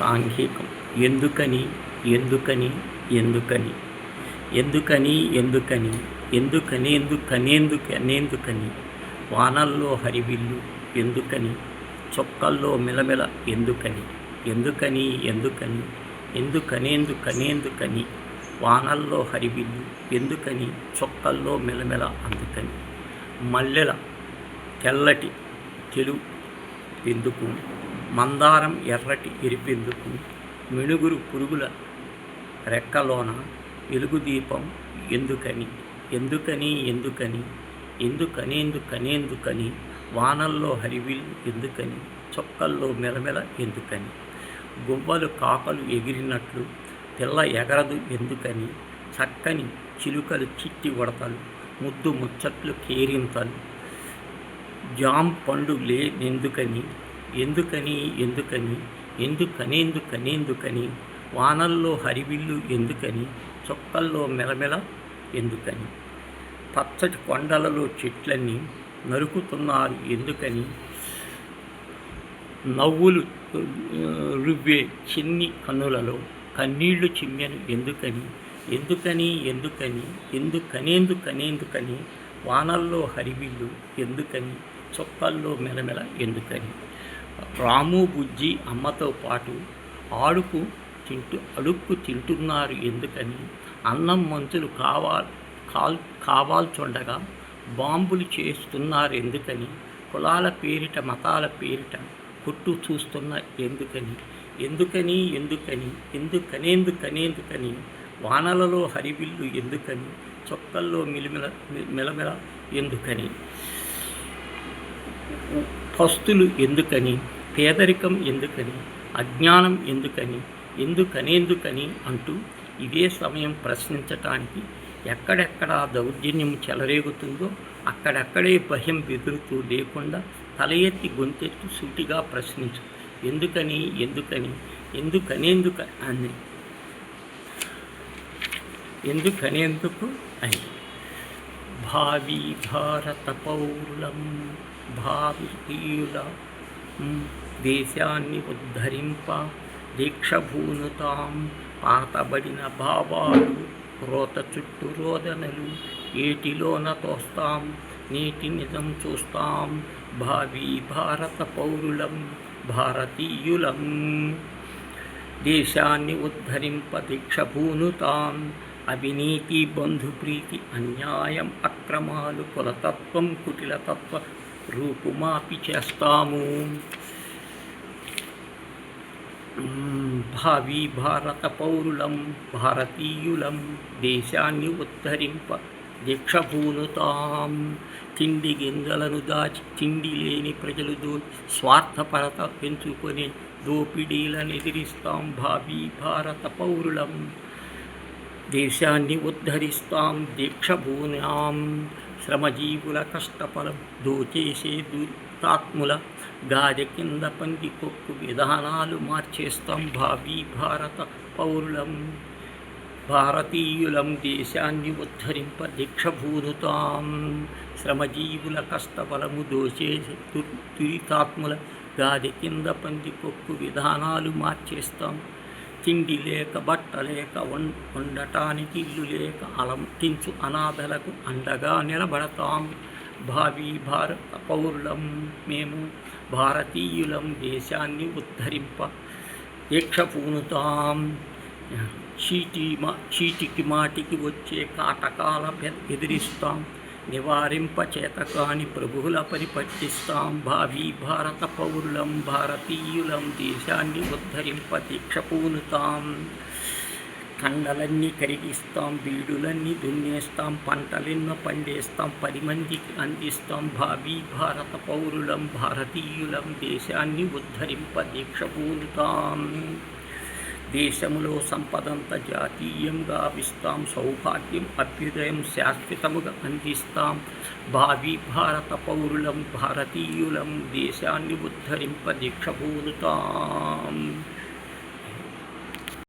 సాంఘికం. ఎందుకని ఎందుకని ఎందుకని ఎందుకని ఎందుకని ఎందుకనేందుకనేందుకనేందుకని వానల్లో హరివిల్లు ఎందుకని చొక్కల్లో మెలమెల ఎందుకని ఎందుకని ఎందుకని ఎందుకనేందుకనేందుకని వానల్లో హరివిల్లు ఎందుకని చొక్కల్లో మెలమెల అందుకని మల్లెల తెల్లటి తెలుగు ఎందుకు మందారం ఎర్రటి ఎరిపెందుకు మిణుగురు పురుగుల రెక్కలోన వెలుగు దీపం ఎందుకని ఎందుకని ఎందుకని ఎందుకనేందుకనేందుకని వానల్లో హరివిల్లు ఎందుకని చొక్కల్లో మెలమెల ఎందుకని గువ్వలు కాకలు ఎగిరినట్లు పిల్ల ఎగరదు ఎందుకని చక్కని చిలుకలు చిట్టి ఉడతలు ముద్దు ముచ్చట్లు కేరింతలు జామ్ పండు లేనెందుకని ఎందుకని ఎందుకని ఎందుకనేందుకనేందుకని వానల్లో హరివిల్లు ఎందుకని చొక్కల్లో మెలమెల ఎందుకని పచ్చటి కొండలలో చెట్లన్నీ నరుకుతున్నారు ఎందుకని నవ్వులు రువ్వే చిన్ని కన్నులలో కన్నీళ్లు చిమ్మెను ఎందుకని ఎందుకని ఎందుకని ఎందుకనేందుకనేందుకని వానల్లో హరివిల్లు ఎందుకని చొక్కల్లో మెలమెల ఎందుకని రాము బుజ్జి అమ్మతో పాటు అడుక్కు తింటున్నారు ఎందుకని అన్నం మంచులు కావాల్చుండగా బాంబులు చేస్తున్నారు ఎందుకని కులాల పేరిట మతాల పేరిట కొట్టు చూస్తున్న ఎందుకని ఎందుకని ఎందుకని ఎందుకనేందుకనేందుకని వానలలో హరివిల్లు ఎందుకని చొక్కల్లో మెలమెల ఎందుకని పస్తులు ఎందుకని పేదరికం ఎందుకని అజ్ఞానం ఎందుకని ఎందుకనేందుకని అంటూ ఇదే సమయం ప్రశ్నించటానికి ఎక్కడెక్కడ దౌర్జన్యం చెలరేగుతుందో అక్కడెక్కడే భయం బెదురుతూ లేకుండా తల ఎత్తి గొంతెత్తి సూటిగా ప్రశ్నించు ఎందుకని ఎందుకని ఎందుకనేందుకు అని భావి భారత పౌరులం భారతీయుల దేశాన్ని ఉద్ధరింప దీక్షభూనుతాం పాతబడిన భావాలు రోత చుట్టూ రోదనలు ఏటిలోన తోస్తాం నీటి నిజం చూస్తాం భావి భారత పౌరులం భారతీయులం దేశాన్ని ఉద్ధరింప దీక్షభూనుతాం అవినీతి బంధుప్రీతి అన్యాయం అక్రమాలు కులతత్వం కుటిలతత్వ రూపుమాపి చేస్తాము భావి భారత పౌరులం భారతీయులం దేశాన్ని ఉద్ధరింప దీక్షభూనుతాం తిండి గింజలను దాచి తిండి లేని ప్రజలు స్వార్థపరత పెంచుకొని దోపిడీలను ఎదిరిస్తాం భావి భారత పౌరులం దేశాన్ని ఉద్ధరిస్తాం దీక్షభూనాం శ్రమజీవుల కష్టఫలం దోచేసే దుర్తాత్ముల గాజె కింద పంది కొక్కు విధానాలు మార్చేస్తాం భావి భారత పౌరులం భారతీయులం దేశాన్ని ఉద్ధరింప దీక్షభూనుతాం శ్రమజీవుల కష్టఫలము దోచేసే దురితాత్ముల గాజె కింద పంది కొక్కు విధానాలు మార్చేస్తాం తిండి లేక బట్ట లేక ఉండటానికి ఇల్లు లేక అలంకించు అనాథలకు అండగా నిలబడతాం భావి భారత పౌరులం మేము భారతీయులం దేశాన్ని ఉద్ధరింప దీక్ష పూనుతాం చీటికి మాటికి వచ్చే కాటకాల ఎదిరిస్తాం నివారింప చేతకాని ప్రభువుల పరిపట్టిస్తాం భావి భారత పౌరులం భారతీయులం దేశాన్ని ఉద్ధరింప దీక్ష పూనుతాం కండలన్నీ కరిగిస్తాం బీడులన్నీ దున్నేస్తాం పంటలెన్నో పండేస్తాం 10 మందికి అందిస్తాం భావి భారత పౌరులం భారతీయులం దేశాన్ని ఉద్ధరింప దీక్ష పూనుతాం దేశములో సంపదంత జాతీయంగా ఆవిస్తాం సౌభాగ్యం అభ్యుదయం శాశ్వతముగా అందిస్తాం భావి భారత పౌరులం భారతీయులం దేశాన్ని ఉద్ధరింప దీక్ష పూనుతాం